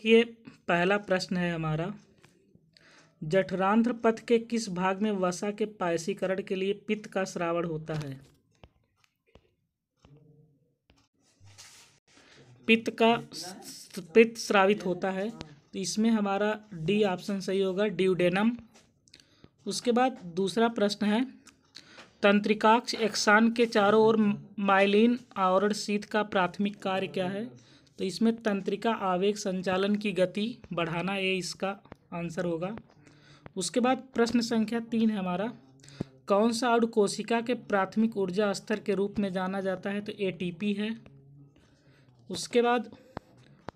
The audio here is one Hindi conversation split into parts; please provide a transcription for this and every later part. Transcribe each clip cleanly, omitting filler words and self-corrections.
देखिए पहला प्रश्न है हमारा, जठरांत्र पथ के किस भाग में वसा के पायसीकरण के लिए पित्त का स्रावण होता है? पित्त स्रावित होता है, तो इसमें हमारा डी ऑप्शन सही होगा, ड्यूडेनम। उसके बाद दूसरा प्रश्न है, तंत्रिकाक्ष एक्सान के चारों ओर माइलिन आवरण शीथ का प्राथमिक कार्य क्या है? तो इसमें तंत्रिका आवेग संचालन की गति बढ़ाना, ये इसका आंसर होगा। उसके बाद प्रश्न संख्या 3 है हमारा, कौन सा अणु कोशिका के प्राथमिक ऊर्जा स्तर के रूप में जाना जाता है? तो एटीपी है। उसके बाद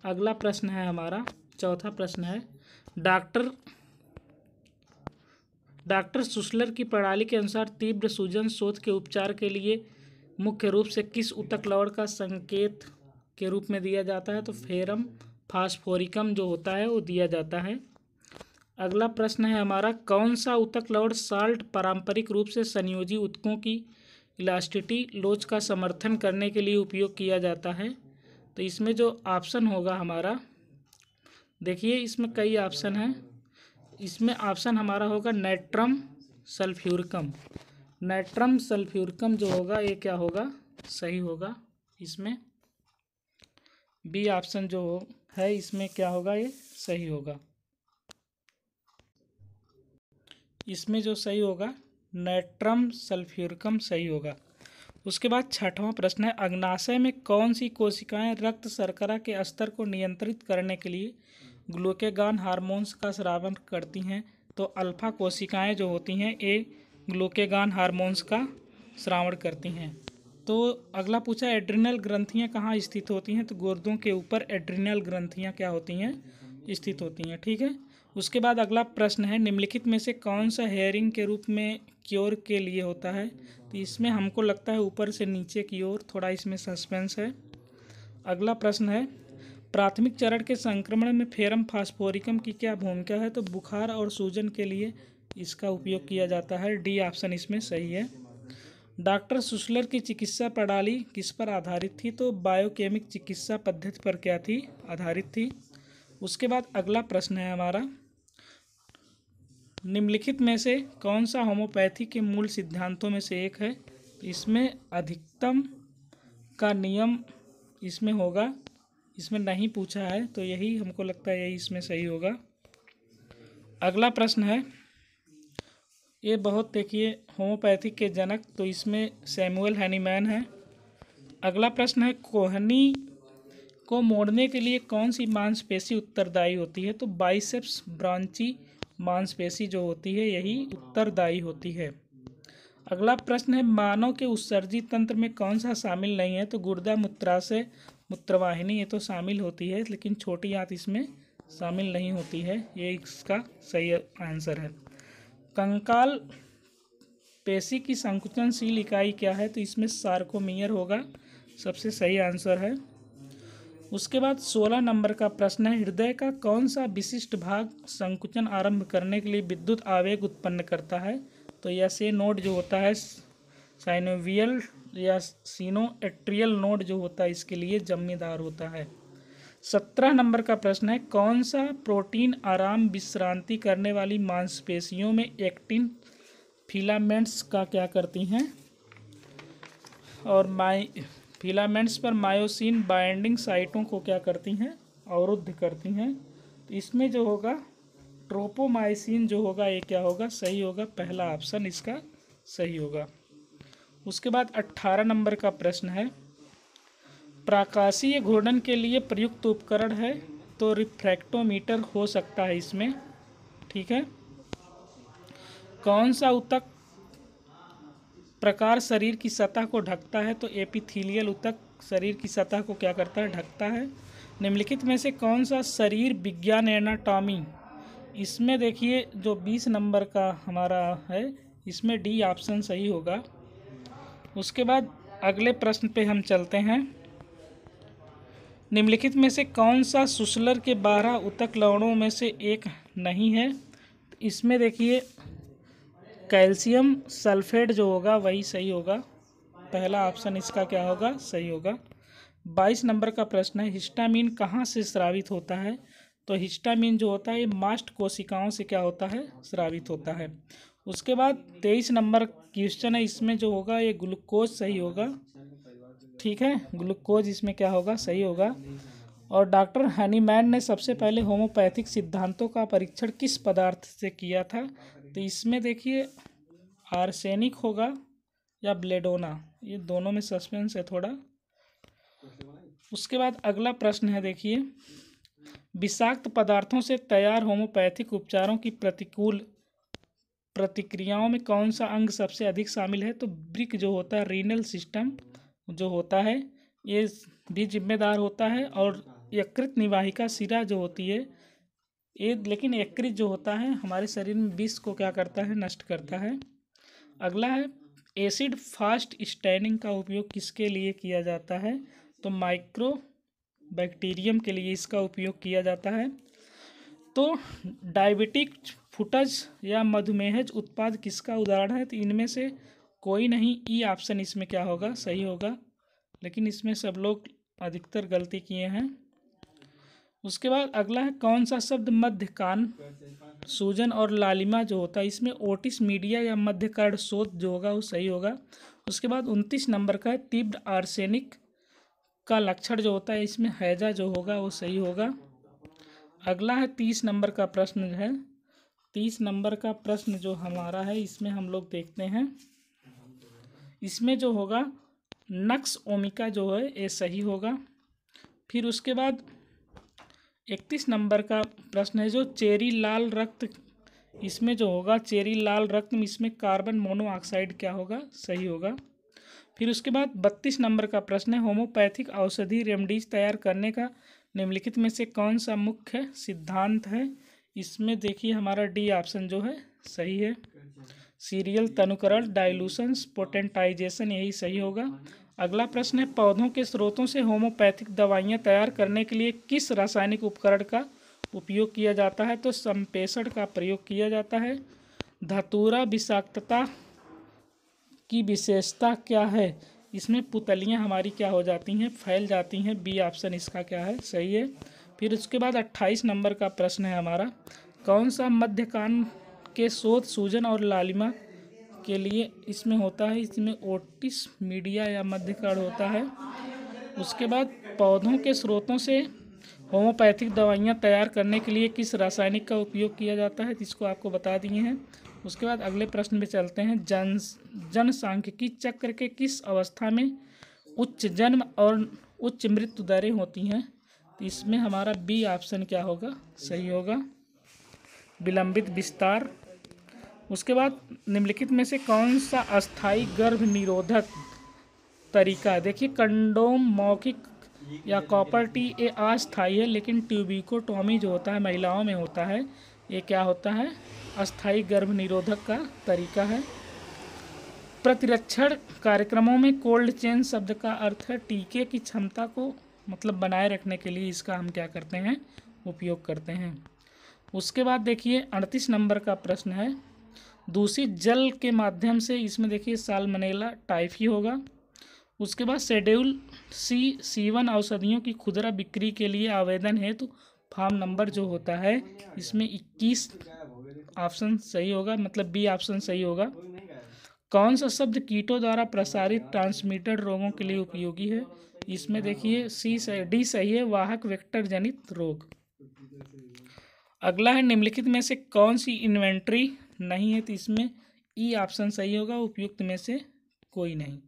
अगला प्रश्न है हमारा, चौथा प्रश्न है, डॉक्टर सुसलर की प्रणाली के अनुसार तीव्र सूजन शोथ के उपचार के लिए मुख्य रूप से किस ऊतक लवण का संकेत के रूप में दिया जाता है? तो फेरम फास्फोरिकम जो होता है वो दिया जाता है। अगला प्रश्न है हमारा, कौन सा ऊतक लवण साल्ट पारंपरिक रूप से संयोजी ऊतकों की इलास्टिसिटी लोच का समर्थन करने के लिए उपयोग किया जाता है? तो इसमें जो ऑप्शन होगा हमारा, देखिए इसमें कई ऑप्शन हैं, इसमें ऑप्शन हमारा होगा नाइट्रम सल्फ्यूरिकम। नाइट्रम सल्फ्यूरिकम जो होगा ये क्या होगा, सही होगा। इसमें बी ऑप्शन जो है इसमें क्या होगा, ये सही होगा। इसमें जो सही होगा नाइट्रम सल्फ्यूरिकम सही होगा। उसके बाद छठवां प्रश्न है, अग्नाशय में कौन सी कोशिकाएं रक्त शर्करा के स्तर को नियंत्रित करने के लिए ग्लूकेगॉन हार्मोन्स का स्रावन करती हैं? तो अल्फा कोशिकाएं जो होती हैं ये ग्लूकेगॉन हार्मोन्स का स्रावण करती हैं। तो अगला पूछा, एड्रिनल ग्रंथियां कहाँ स्थित होती हैं? तो गुर्दों के ऊपर एड्रिनल ग्रंथियां क्या होती हैं, स्थित होती हैं। ठीक है। उसके बाद अगला प्रश्न है, निम्नलिखित में से कौन सा हेयरिंग के रूप में क्योर के लिए होता है? तो इसमें हमको लगता है ऊपर से नीचे की ओर, थोड़ा इसमें सस्पेंस है। अगला प्रश्न है, प्राथमिक चरण के संक्रमण में फेरम फास्फोरिकम की क्या भूमिका है? तो बुखार और सूजन के लिए इसका उपयोग किया जाता है। डी ऑप्शन इसमें सही है। डॉक्टर सुसलर की चिकित्सा प्रणाली किस पर आधारित थी? तो बायोकेमिक चिकित्सा पद्धति पर क्या थी, आधारित थी। उसके बाद अगला प्रश्न है हमारा, निम्नलिखित में से कौन सा होम्योपैथी के मूल सिद्धांतों में से एक है? इसमें अधिकतम का नियम इसमें होगा, इसमें नहीं पूछा है, तो यही हमको लगता है यही इसमें सही होगा। अगला प्रश्न है, ये बहुत देखिए होम्योपैथी के जनक, तो इसमें सैमुअल हैनीमैन है। अगला प्रश्न है, कोहनी को मोड़ने के लिए कौन सी मांसपेशी उत्तरदायी होती है? तो बाइसेप्स ब्रांची मांसपेशी जो होती है यही उत्तरदायी होती है। अगला प्रश्न है, मानव के उत्सर्जी तंत्र में कौन सा शामिल नहीं है? तो गुर्दा, मूत्राशय, मूत्रवाहिनी ये तो शामिल होती है, लेकिन छोटी आंत इसमें शामिल नहीं होती है, ये इसका सही आंसर है। कंकाल पेशी की संकुचनशील इकाई क्या है? तो इसमें सार्कोमियर होगा, सबसे सही आंसर है। उसके बाद 16 नंबर का प्रश्न है, हृदय का कौन सा विशिष्ट भाग संकुचन आरंभ करने के लिए विद्युत आवेग उत्पन्न करता है? तो यह नोड जो होता है साइनोवियल या सिनोएट्रियल नोड जो होता है इसके लिए जिम्मेदार होता है। 17 नंबर का प्रश्न है, कौन सा प्रोटीन आराम विश्रांति करने वाली मांसपेशियों में एक्टिन फिलामेंट्स का क्या करती हैं और फिलामेंट्स पर मायोसिन बाइंडिंग साइटों को क्या करती हैं, अवरुद्ध करती हैं? तो इसमें जो होगा ट्रोपोमाइसिन जो होगा ये क्या होगा, सही होगा, पहला ऑप्शन इसका सही होगा। उसके बाद 18 नंबर का प्रश्न है, प्रकाशीय घूर्णन के लिए प्रयुक्त उपकरण है? तो रिफ्रैक्टोमीटर हो सकता है इसमें। ठीक है। कौन सा ऊतक प्रकार शरीर की सतह को ढकता है? तो एपिथेलियल ऊतक शरीर की सतह को क्या करता है, ढकता है। निम्नलिखित में से कौन सा शरीर विज्ञान एनाटॉमी, इसमें देखिए जो 20 नंबर का हमारा है इसमें डी ऑप्शन सही होगा। उसके बाद अगले प्रश्न पे हम चलते हैं, निम्नलिखित में से कौन सा सुसलर के 12 ऊतक लवणों में से एक नहीं है? इसमें देखिए कैल्शियम सल्फेट जो होगा वही सही होगा, पहला ऑप्शन इसका क्या होगा, सही होगा। 22 नंबर का प्रश्न है, हिस्टामिन कहाँ से स्रावित होता है? तो हिस्टामिन जो होता है ये मास्ट कोशिकाओं से क्या होता है, स्रावित होता है। उसके बाद 23 नंबर क्वेश्चन है, इसमें जो होगा ये ग्लूकोज सही होगा, ठीक है, ग्लूकोज इसमें क्या होगा, सही होगा। और डॉक्टर हनीमैन ने सबसे पहले होम्योपैथिक सिद्धांतों का परीक्षण किस पदार्थ से किया था? तो इसमें देखिए आर्सेनिक होगा या ब्लेडोना, ये दोनों में सस्पेंस है थोड़ा। उसके बाद अगला प्रश्न है, देखिए विषाक्त पदार्थों से तैयार होम्योपैथिक उपचारों की प्रतिकूल प्रतिक्रियाओं में कौन सा अंग सबसे अधिक शामिल है? तो ब्रिक जो होता है, रीनल सिस्टम जो होता है ये भी जिम्मेदार होता है। और यकृत निवाहिका शिरा जो होती है ये, लेकिन यकृत जो होता है हमारे शरीर में विष को क्या करता है, नष्ट करता है। अगला है एसिड फास्ट स्टैनिंग का उपयोग किसके लिए किया जाता है? तो माइक्रो बैक्टीरियम के लिए इसका उपयोग किया जाता है। तो डायबिटिक फुटज या मधुमेहज उत्पाद किसका उदाहरण है? तो इनमें से कोई नहीं, ई ऑप्शन इसमें क्या होगा, सही होगा, लेकिन इसमें सब लोग अधिकतर गलती किए हैं। उसके बाद अगला है कौन सा शब्द मध्य कान सूजन और लालिमा जो होता है इसमें ओटिस मीडिया या मध्य कर्ण शोथ जो होगा वो सही होगा। उसके बाद 29 नंबर का है तीव्र आर्सेनिक का लक्षण जो होता है इसमें हैजा जो होगा वो सही होगा। अगला है 30 नंबर का प्रश्न है, 30 नंबर का प्रश्न जो हमारा है इसमें हम लोग देखते हैं, इसमें जो होगा नक्स ओमिका जो है ये सही होगा। फिर उसके बाद 31 नंबर का प्रश्न है जो चेरी लाल रक्त, इसमें जो होगा चेरी लाल रक्त में इसमें कार्बन मोनोऑक्साइड क्या होगा, सही होगा। फिर उसके बाद 32 नंबर का प्रश्न है होम्योपैथिक औषधि रेमडीज तैयार करने का निम्नलिखित में से कौन सा मुख्य सिद्धांत है? इसमें देखिए हमारा डी ऑप्शन जो है सही है, सीरियल तनुकरण डाइल्यूशंस पोटेंटाइजेशन यही सही होगा। अगला प्रश्न है पौधों के स्रोतों से होम्योपैथिक दवाइयाँ तैयार करने के लिए किस रासायनिक उपकरण का उपयोग किया जाता है? तो संप्रेषण का प्रयोग किया जाता है। धतूरा विषाक्तता की विशेषता क्या है? इसमें पुतलियाँ हमारी क्या हो जाती हैं, फैल जाती हैं, बी ऑप्शन इसका क्या है, सही है। फिर उसके बाद 28 नंबर का प्रश्न है हमारा कौन सा मध्य कान के शोथ सूजन और लालिमा के लिए इसमें होता है? इसमें ओटिस मीडिया या मध्य कर्ण होता है। उसके बाद पौधों के स्रोतों से होम्योपैथिक दवाइयाँ तैयार करने के लिए किस रासायनिक का उपयोग किया जाता है? इसको आपको बता दिए हैं। उसके बाद अगले प्रश्न में चलते हैं जनसांख्यिकी चक्र के किस अवस्था में उच्च जन्म और उच्च मृत्यु दरें होती हैं? तो इसमें हमारा बी ऑप्शन क्या होगा, सही होगा, विलंबित विस्तार। उसके बाद निम्नलिखित में से कौन सा अस्थायी गर्भ निरोधक तरीका है? देखिए कंडोम, मौखिक या कॉपर टी ये अस्थायी है, लेकिन ट्यूबिकोटॉमी जो होता है महिलाओं में होता है ये क्या होता है, अस्थायी गर्भ निरोधक का तरीका है। प्रतिरक्षण कार्यक्रमों में कोल्ड चेन शब्द का अर्थ है टीके की क्षमता को मतलब बनाए रखने के लिए इसका हम क्या करते हैं, उपयोग करते हैं। उसके बाद देखिए 38 नंबर का प्रश्न है दूषित जल के माध्यम से, इसमें देखिए साल्मोनेला टाइफी होगा। उसके बाद शेड्यूल C1 औषधियों की खुदरा बिक्री के लिए आवेदन हेतु फॉर्म नंबर जो होता है इसमें 21 ऑप्शन सही होगा, मतलब बी ऑप्शन सही होगा। कौन सा शब्द कीटों द्वारा प्रसारित ट्रांसमिटेड रोगों के लिए उपयोगी है? इसमें देखिए डी सही है, वाहक वेक्टर जनित रोग। अगला है निम्नलिखित में से कौन सी इन्वेंट्री नहीं है? तो इसमें ई ऑप्शन सही होगा, उपयुक्त में से कोई नहीं।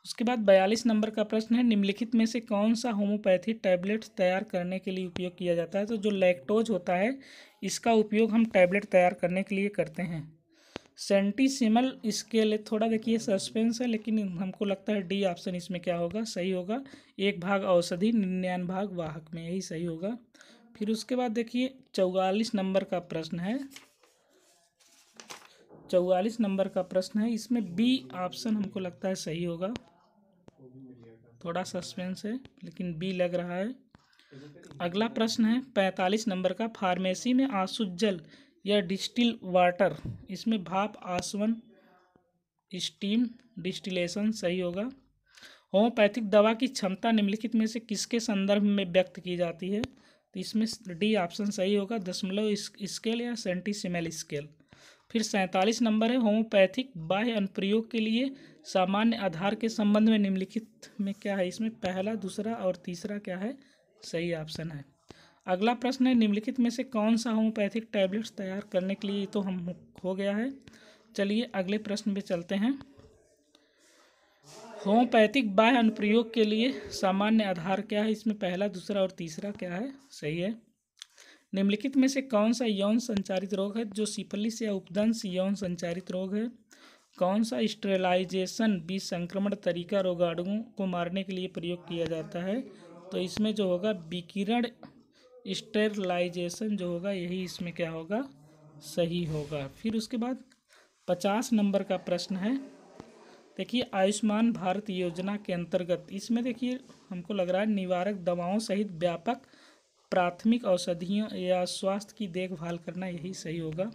उसके बाद 42 नंबर का प्रश्न है निम्नलिखित में से कौन सा होम्योपैथी टैबलेट्स तैयार करने के लिए उपयोग किया जाता है? तो जो लैक्टोज होता है इसका उपयोग हम टैबलेट तैयार करने के लिए करते हैं। सेंटीसिमल इसके लिए थोड़ा देखिए सस्पेंस है, लेकिन हमको लगता है डी ऑप्शन इसमें क्या होगा, सही होगा, 1 भाग औषधि 99 भाग वाहक में, यही सही होगा। फिर उसके बाद देखिए 44 नंबर का प्रश्न है, 44 नंबर का प्रश्न है, इसमें बी ऑप्शन हमको लगता है सही होगा, थोड़ा सस्पेंस है लेकिन बी लग रहा है। अगला प्रश्न है 45 नंबर का फार्मेसी में आसुत जल या डिस्टिल वाटर, इसमें भाप आसवन स्टीम डिस्टिलेशन सही होगा। होम्योपैथिक दवा की क्षमता निम्नलिखित में से किसके संदर्भ में व्यक्त की जाती है? तो इसमें डी ऑप्शन सही होगा, दशमलव स्केल या सेंटीसिमल स्केल। फिर 47 नंबर है, होम्योपैथिक बाह्य अनुप्रयोग के लिए सामान्य आधार के संबंध में निम्नलिखित में क्या है। इसमें पहला, दूसरा और तीसरा क्या है, सही ऑप्शन है। अगला प्रश्न है, निम्नलिखित में से कौन सा होम्योपैथिक टैबलेट्स तैयार करने के लिए, तो हम हो गया है। चलिए अगले प्रश्न पे चलते हैं। होम्योपैथिक बाह्य अनुप्रयोग के लिए सामान्य आधार क्या है। इसमें पहला, दूसरा और तीसरा क्या है, सही है। निम्नलिखित में से कौन सा यौन संचारित रोग है जो सिफिलिस या उपदंश यौन संचारित रोग है। कौन सा स्टेरिलाइजेशन विसंक्रमण तरीका रोगाणुओं को मारने के लिए प्रयोग किया जाता है। तो इसमें जो होगा विकिरण स्टेरिलाइजेशन जो होगा, यही इसमें क्या होगा, सही होगा। फिर उसके बाद 50 नंबर का प्रश्न है, देखिए आयुष्मान भारत योजना के अंतर्गत, इसमें देखिए हमको लग रहा है निवारक दवाओं सहित व्यापक प्राथमिक औषधियों या स्वास्थ्य की देखभाल करना, यही सही होगा।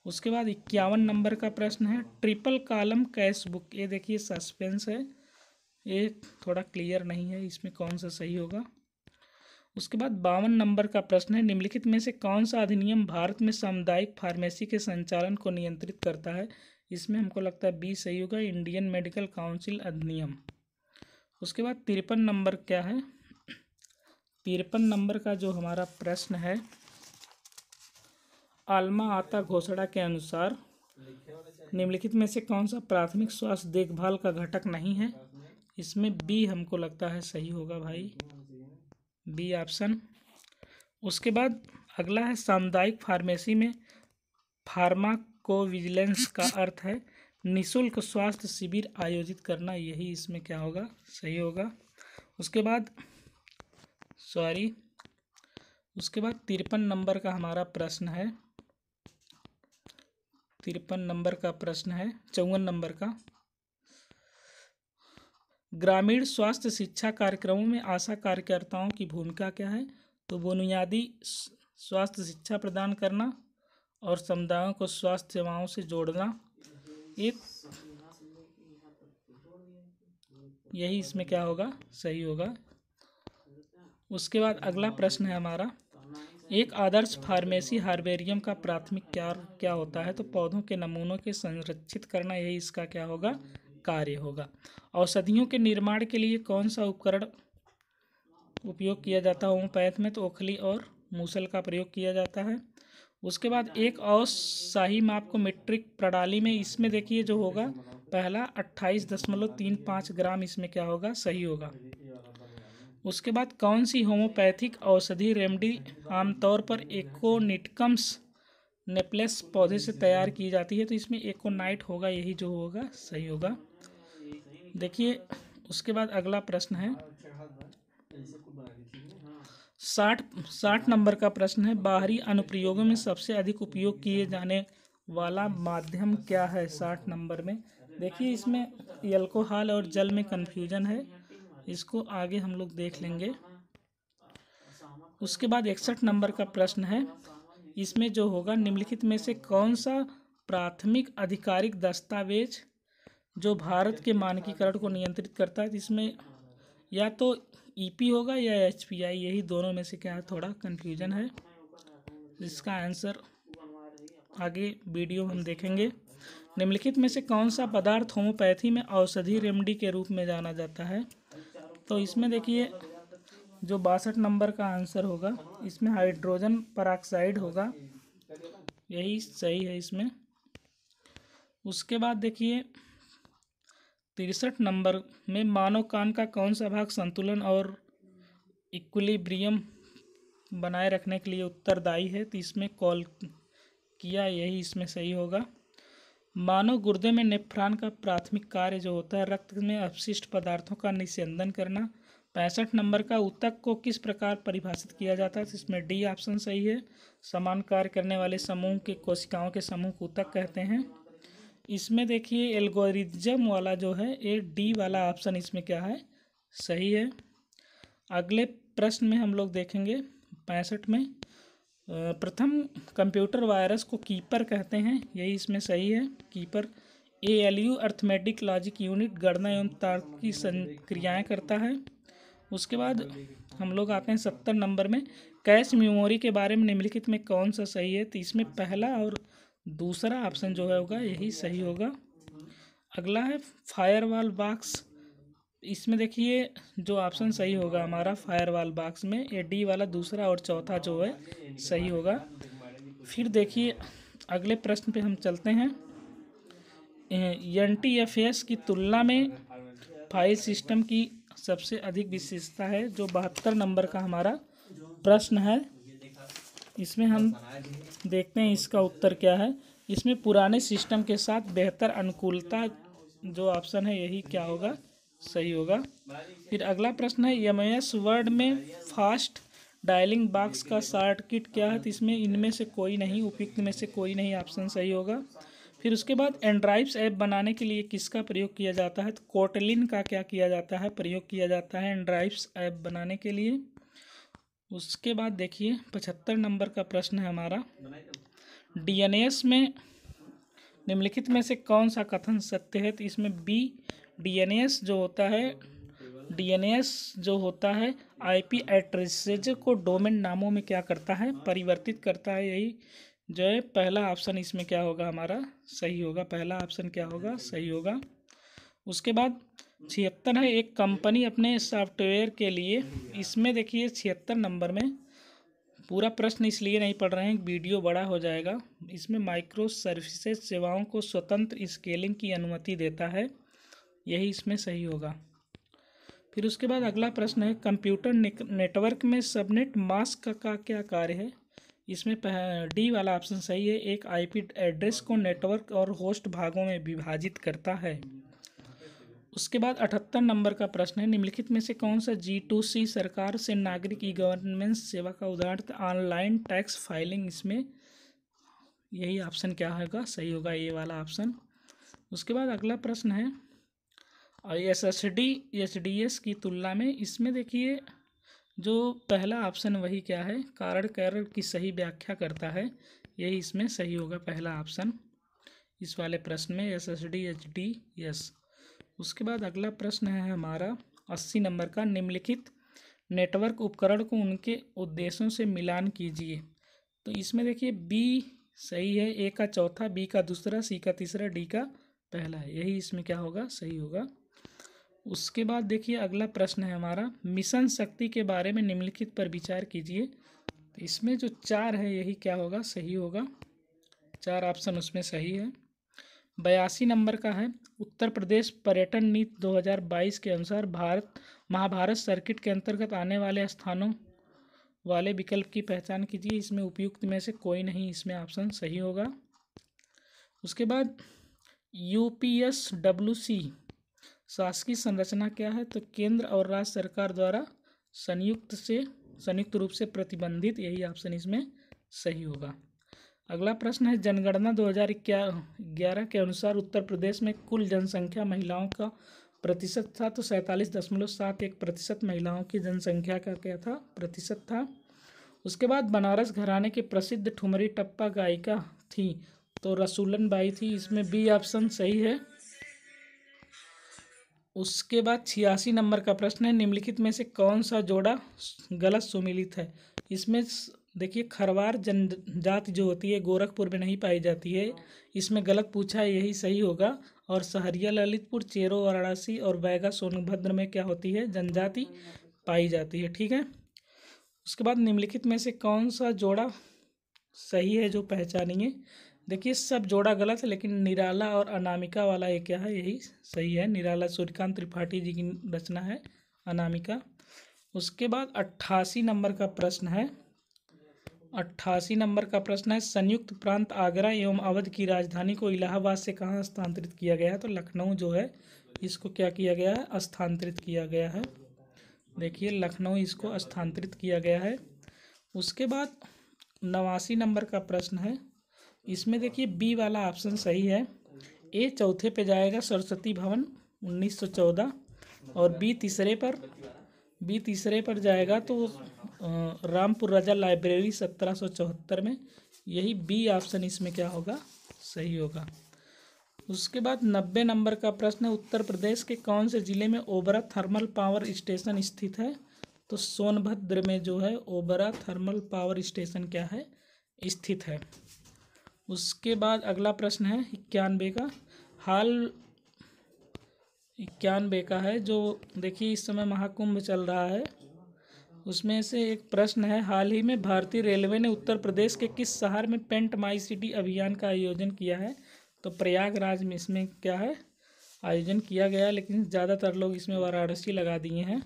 उसके बाद 51 नंबर का प्रश्न है, ट्रिपल कॉलम कैश बुक, ये देखिए सस्पेंस है, ये थोड़ा क्लियर नहीं है, इसमें कौन सा सही होगा। उसके बाद 52 नंबर का प्रश्न है, निम्नलिखित में से कौन सा अधिनियम भारत में सामुदायिक फार्मेसी के संचालन को नियंत्रित करता है। इसमें हमको लगता है बी सही होगा, इंडियन मेडिकल काउंसिल अधिनियम। उसके बाद 53 नंबर क्या है, 53 नंबर का जो हमारा प्रश्न है, आल्मा आता घोषणा के अनुसार निम्नलिखित में से कौन सा प्राथमिक स्वास्थ्य देखभाल का घटक नहीं है। इसमें बी हमको लगता है सही होगा भाई, बी ऑप्शन। उसके बाद अगला है, सामुदायिक फार्मेसी में फार्माकोविजिलेंस का अर्थ है निःशुल्क स्वास्थ्य शिविर आयोजित करना, यही इसमें क्या होगा, सही होगा। उसके बाद 53 नंबर का हमारा प्रश्न है, 53 नंबर का प्रश्न है, 54 नंबर का, ग्रामीण स्वास्थ्य शिक्षा कार्यक्रमों में आशा कार्यकर्ताओं की भूमिका क्या है। तो बुनियादी स्वास्थ्य शिक्षा प्रदान करना और समुदायों को स्वास्थ्य सेवाओं से जोड़ना, यही इसमें क्या होगा, सही होगा। उसके बाद अगला प्रश्न है हमारा, एक आदर्श फार्मेसी हार्बेरियम का प्राथमिक क्या होता है। तो पौधों के नमूनों के संरक्षित करना, यही इसका क्या होगा, कार्य होगा। औषधियों के निर्माण के लिए कौन सा उपकरण उपयोग किया जाता है होम्योपैथ में। तो ओखली और मूसल का प्रयोग किया जाता है। उसके बाद एक और शाही माप को मीट्रिक प्रणाली में, इसमें देखिए जो होगा पहला 28.35 ग्राम, इसमें क्या होगा, सही होगा। उसके बाद कौन सी होम्योपैथिक औषधि रेमडी आमतौर पर एकोनिटकम्स नेप्लेस पौधे से तैयार की जाती है। तो इसमें एकोनाइट होगा, यही जो होगा, सही होगा। देखिए उसके बाद अगला प्रश्न है 60 नंबर का प्रश्न है, बाहरी अनुप्रयोगों में सबसे अधिक उपयोग किए जाने वाला माध्यम क्या है। 60 नंबर में देखिए इसमें अल्कोहल और जल में कन्फ्यूजन है, इसको आगे हम लोग देख लेंगे। उसके बाद 61 नंबर का प्रश्न है, इसमें जो होगा निम्नलिखित में से कौन सा प्राथमिक आधिकारिक दस्तावेज जो भारत के मानकीकरण को नियंत्रित करता है। इसमें या तो ईपी होगा या एचपीआई, यही दोनों में से क्या है, थोड़ा कन्फ्यूजन है। इसका आंसर आगे वीडियो हम देखेंगे। निम्नलिखित में से कौन सा पदार्थ होम्योपैथी में औषधि रेमडी के रूप में जाना जाता है। तो इसमें देखिए जो 62 नंबर का आंसर होगा, इसमें हाइड्रोजन परऑक्साइड होगा, यही सही है इसमें। उसके बाद देखिए 63 नंबर में मानव कान का कौन सा भाग संतुलन और इक्विलिब्रियम बनाए रखने के लिए उत्तरदायी है। तो इसमें कॉल किया, यही इसमें सही होगा। मानव गुर्दे में नेफ्रॉन का प्राथमिक कार्य जो होता है रक्त में अपशिष्ट पदार्थों का निस्यंदन करना। 65 नंबर का ऊतक को किस प्रकार परिभाषित किया जाता है। तो इसमें डी ऑप्शन सही है, समान कार्य करने वाले समूह के कोशिकाओं के समूह को ऊतक कहते हैं। इसमें देखिए एल्गोरिज्म वाला जो है, ये डी वाला ऑप्शन इसमें क्या है, सही है। अगले प्रश्न में हम लोग देखेंगे 65 में, प्रथम कंप्यूटर वायरस को कीपर कहते हैं, यही इसमें सही है, keeper. ALU arithmetic logic unit गणना एवं तर्क की क्रियाएँ करता है। उसके बाद हम लोग आते हैं 70 नंबर में, कैश मेमोरी के बारे में निम्नलिखित में कौन सा सही है? तो इसमें पहला और दूसरा ऑप्शन जो है होगा यही सही होगा। अगला है फायरवॉल बॉक्स। इसमें देखिए जो ऑप्शन सही होगा हमारा फायरवॉल बॉक्स में ये डी वाला दूसरा और चौथा जो है सही होगा। फिर देखिए अगले प्रश्न पे हम चलते हैं। NTFS की तुलना में फाइल सिस्टम की सबसे अधिक विशेषता है, जो 72 नंबर का हमारा प्रश्न है। इसमें हम देखते हैं इसका उत्तर क्या है। इसमें पुराने सिस्टम के साथ बेहतर अनुकूलता, जो ऑप्शन है यही क्या होगा सही होगा। फिर अगला प्रश्न है MS वर्ड में फास्ट डायलिंग बॉक्स का शॉर्टकट क्या है? तो इसमें इनमें से कोई नहीं, उपयुक्त में से कोई नहीं ऑप्शन सही होगा। फिर उसके बाद एंड्राइव्स ऐप बनाने के लिए किसका प्रयोग किया जाता है? तो कोटलिन का क्या किया जाता है प्रयोग किया जाता है एंड्राइव्स ऐप बनाने के लिए। उसके बाद देखिए 75 नंबर का प्रश्न है हमारा। DNS में निम्नलिखित में से कौन सा कथन सत्य है? तो इसमें बी DNS जो होता है IP एड्रेसेज को डोमेन नामों में क्या करता है परिवर्तित करता है। यही जो है पहला ऑप्शन इसमें क्या होगा हमारा सही होगा। पहला ऑप्शन क्या होगा सही होगा। उसके बाद 76 है एक कंपनी अपने सॉफ्टवेयर के लिए। इसमें देखिए 76 नंबर में पूरा प्रश्न इसलिए नहीं पढ़ रहे हैं, वीडियो बड़ा हो जाएगा। इसमें माइक्रो सर्विसेज सेवाओं को स्वतंत्र स्केलिंग की अनुमति देता है, यही इसमें सही होगा। फिर उसके बाद अगला प्रश्न है कंप्यूटर नेटवर्क में सबनेट मास्क का क्या कार्य है? इसमें डी वाला ऑप्शन सही है, एक IP एड्रेस को नेटवर्क और होस्ट भागों में विभाजित करता है। उसके बाद 78 नंबर का प्रश्न है निम्नलिखित में से कौन सा G2C सरकार से नागरिक गवर्नेंस सेवा का उदाहरण? ऑनलाइन टैक्स फाइलिंग, इसमें यही ऑप्शन क्या होगा सही होगा ये वाला ऑप्शन। उसके बाद अगला प्रश्न है SSD SDS की तुलना में। इसमें देखिए जो पहला ऑप्शन वही क्या है कारण कैरर की सही व्याख्या करता है, यही इसमें सही होगा पहला ऑप्शन इस वाले प्रश्न में SSD HDS। उसके बाद अगला प्रश्न है हमारा 80 नंबर का निम्नलिखित नेटवर्क उपकरण को उनके उद्देश्यों से मिलान कीजिए। तो इसमें देखिए B सही है, A का चौथा, B का दूसरा, C का तीसरा, D का पहला है, यही इसमें क्या होगा सही होगा। उसके बाद देखिए अगला प्रश्न है हमारा मिशन शक्ति के बारे में निम्नलिखित पर विचार कीजिए। तो इसमें जो 4 है यही क्या होगा सही होगा, 4 ऑप्शन उसमें सही है। 82 नंबर का है उत्तर प्रदेश पर्यटन नीति 2022 के अनुसार महाभारत सर्किट के अंतर्गत आने वाले स्थानों वाले विकल्प की पहचान कीजिए। इसमें उपयुक्त में से कोई नहीं, इसमें ऑप्शन सही होगा। उसके बाद UPSWC शासकीय संरचना क्या है? तो केंद्र और राज्य सरकार द्वारा संयुक्त रूप से प्रतिबंधित, यही ऑप्शन इसमें सही होगा। अगला प्रश्न है जनगणना 2011 के अनुसार उत्तर प्रदेश में कुल जनसंख्या महिलाओं का प्रतिशत था, तो 47.71% महिलाओं की जनसंख्या का क्या था प्रतिशत था। उसके बाद बनारस घराने के प्रसिद्ध ठुमरी टप्पा गायिका थी, तो रसूलन बाई थी, इसमें B ऑप्शन सही है। उसके बाद 86 नंबर का प्रश्न है निम्नलिखित में से कौन सा जोड़ा गलत सुमेलित है? इसमें देखिए खरवार जनजाति जो होती है गोरखपुर में नहीं पाई जाती है, इसमें गलत पूछा है, यही सही होगा। और सहरिया ललितपुर, चेरो वाराणसी और बैगा सोनभद्र में क्या होती है जनजाति पाई जाती है, ठीक है। उसके बाद निम्नलिखित में से कौन सा जोड़ा सही है जो पहचानिए? देखिए सब जोड़ा गलत है, लेकिन निराला और अनामिका वाला ये क्या है यही सही है। निराला सूर्यकांत त्रिपाठी जी की रचना है अनामिका। उसके बाद 88 नंबर का प्रश्न है। 88 नंबर का प्रश्न है संयुक्त प्रांत आगरा एवं अवध की राजधानी को इलाहाबाद से कहाँ स्थानांतरित किया गया है? तो लखनऊ जो है इसको क्या किया गया है स्थानांतरित किया गया है। देखिए लखनऊ इसको स्थानांतरित किया गया है। उसके बाद 89 नंबर का प्रश्न है। इसमें देखिए B वाला ऑप्शन सही है। A चौथे पे जाएगा सरस्वती भवन 1914 और B तीसरे पर जाएगा तो रामपुर राजा लाइब्रेरी 1774 में, यही B ऑप्शन इसमें क्या होगा सही होगा। उसके बाद 90 नंबर का प्रश्न है उत्तर प्रदेश के कौन से जिले में ओबरा थर्मल पावर स्टेशन स्थित है? तो सोनभद्र में जो है ओबरा थर्मल पावर स्टेशन क्या है, स्थित है। उसके बाद अगला प्रश्न है 91 का। हाल 91 का है, जो देखिए इस समय महाकुंभ चल रहा है, उसमें से एक प्रश्न है, हाल ही में भारतीय रेलवे ने उत्तर प्रदेश के किस शहर में पेंट माई सिटी अभियान का आयोजन किया है। तो प्रयागराज में इसमें क्या है, आयोजन किया गया, लेकिन ज़्यादातर लोग इसमें वाराणसी लगा दिए हैं।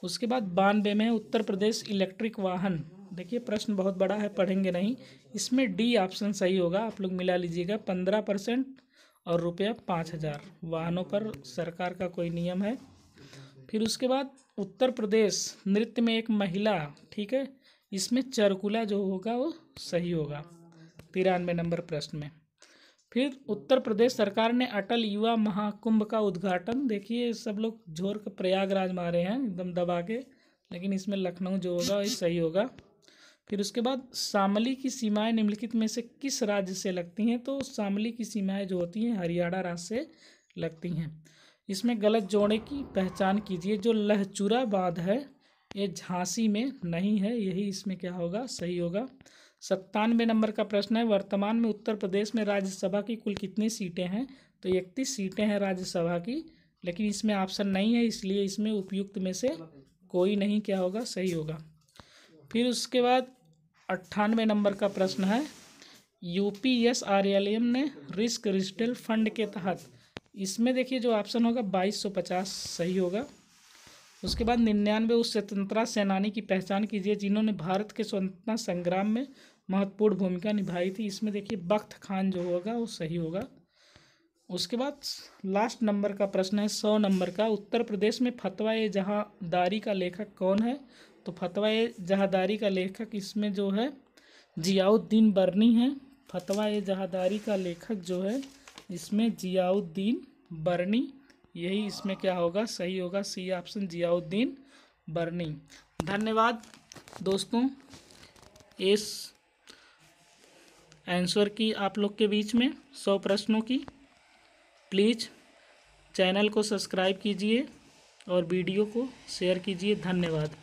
उसके बाद 92 में उत्तर प्रदेश इलेक्ट्रिक वाहन, देखिए प्रश्न बहुत बड़ा है, पढ़ेंगे नहीं, इसमें डी ऑप्शन सही होगा, आप लोग मिला लीजिएगा। 15% और रुपया 5,000 वाहनों पर सरकार का कोई नियम है। फिर उसके बाद उत्तर प्रदेश नृत्य में एक महिला, ठीक है, इसमें चरकुला जो होगा वो सही होगा 93 नंबर प्रश्न में। फिर उत्तर प्रदेश सरकार ने अटल युवा महाकुंभ का उद्घाटन, देखिए सब लोग जोर का प्रयागराज मारे हैं एकदम दबा के, लेकिन इसमें लखनऊ जो होगा ये सही होगा। फिर उसके बाद शामली की सीमाएं निम्नलिखित में से किस राज्य से लगती हैं। तो शामली की सीमाएं जो होती हैं हरियाणा राज्य से लगती हैं। इसमें गलत जोड़े की पहचान कीजिए। जो लहचूरा बांध है ये झांसी में नहीं है, यही इसमें क्या होगा, सही होगा। 97 नंबर का प्रश्न है, वर्तमान में उत्तर प्रदेश में राज्यसभा की कुल कितनी सीटें हैं। तो 31 सीटें हैं राज्यसभा की, लेकिन इसमें ऑप्शन नहीं है, इसलिए इसमें उपयुक्त में से कोई नहीं क्या होगा, सही होगा। फिर उसके बाद 98 नंबर का प्रश्न है, UPSRLM ने रिस्क रिस्टल फंड के तहत, इसमें देखिए जो ऑप्शन होगा 2250 सही होगा। उसके बाद 99 उस स्वतंत्रता सेनानी की पहचान कीजिए जिन्होंने भारत के स्वतंत्रता संग्राम में महत्वपूर्ण भूमिका निभाई थी। इसमें देखिए बख्त खान जो होगा वो सही होगा। उसके बाद लास्ट नंबर का प्रश्न है 100 नंबर का, उत्तर प्रदेश में फतवा ए जहादारी का लेखक कौन है। तो फतवा ए जहादारी का लेखक इसमें जो है जियाउद्दीन बरनी है। फतवा ए जहादारी का लेखक जो है इसमें जियाउद्दीन बरनी, यही इसमें क्या होगा, सही होगा, सी ऑप्शन जियाउद्दीन बरनी। धन्यवाद दोस्तों, इस आंसर की आप लोग के बीच में 100 प्रश्नों की। प्लीज़ चैनल को सब्सक्राइब कीजिए और वीडियो को शेयर कीजिए। धन्यवाद।